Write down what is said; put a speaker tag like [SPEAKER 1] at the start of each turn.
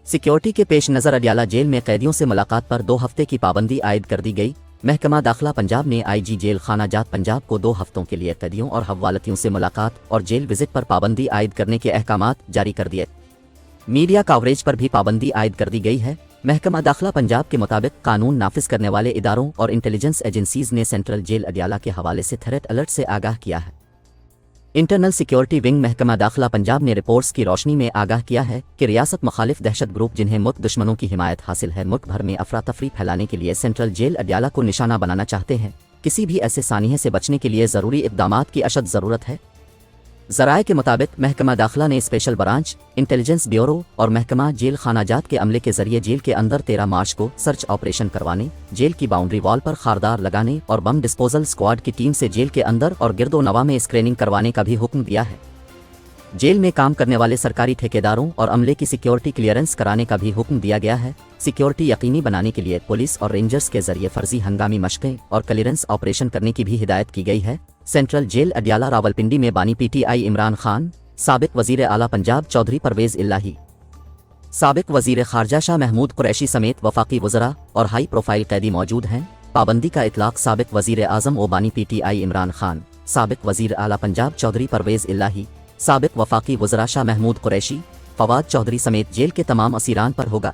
[SPEAKER 1] Security के पेश नज़र अडयाला जेल में कैदियों से मुलाकात पर 2 हफ्ते की पाबंदी आयद कर दी गई। महकमा दाखिला पंजाब ने IG जेल खाना जात पंजाब को 2 हफ्तों के लिए कैदियों और हवालतियों से मुलाकात और जेल विजिट पर पाबंदी आयद करने के अहकामात जारी कर दिए। मीडिया कवरेज पर भी पाबंदी आयद कर दी गई है। महकमा दाखिला पंजाब के मुताबिक कानून नाफिज करने वाले इदारों और इंटेलिजेंस एजेंसीज ने सेंट्रल जेल अडयाला के हवाले से थ्रेट अलर्ट से आगाह किया है। इंटरनल सिक्योरिटी विंग महकमा दाखिला पंजाब ने रिपोर्ट्स की रोशनी में आगाह किया है कि रियासत मुखालिफ दहशत ग्रुप जिन्हें मुल्क दुश्मनों की हिमायत हासिल है, मुल्क भर में अफरा तफरी फैलाने के लिए सेंट्रल जेल अडयाला को निशाना बनाना चाहते हैं। किसी भी ऐसे सानिये से बचने के लिए ज़रूरी इक़दामात की अशद ज़रूरत है। ज़राए के मुताबिक महकमा दाखिला ने स्पेशल ब्रांच, इंटेलिजेंस ब्यूरो और महकमा जेल खानाजात के अमले के जरिए जेल के अंदर 13 मार्च को सर्च ऑपरेशन करवाने, जेल की बाउंड्री वॉल पर खारदार लगाने और बम डिस्पोजल स्क्वाड की टीम से जेल के अंदर और गिरदो नवा में स्क्रीनिंग करवाने का भी हुक्म दिया है। जेल में काम करने वाले सरकारी ठेकेदारों और अमले की सिक्योरिटी क्लियरेंस कराने का भी हुक्म दिया गया है। सिक्योरिटी यकीनी बनाने के लिए पुलिस और रेंजर्स के जरिए फर्जी हंगामी मशक़ें और क्लियरेंस ऑपरेशन करने की भी हिदायत की गई है। सेंट्रल जेल अडयाला रावलपिंडी में बानी PTI इमरान खान, साबिक वज़ीर आला पंजाब चौधरी परवेज़ इलाही, साबिक वज़ीर ख़ारजा शाह महमूद कुरैशी समेत वफाकी वज़रा और हाई प्रोफाइल कैदी मौजूद हैं। पाबंदी का इतलाक़ साबिक वज़ीर आज़म व बानी PTI इमरान खान, साबिक वज़ीर आला पंजाब चौधरी परवेज़ इलाही, साबिक वफाकी वज़रा शाह महमूद कुरैशी, फवाद चौधरी समेत जेल के तमाम असीरान पर होगा।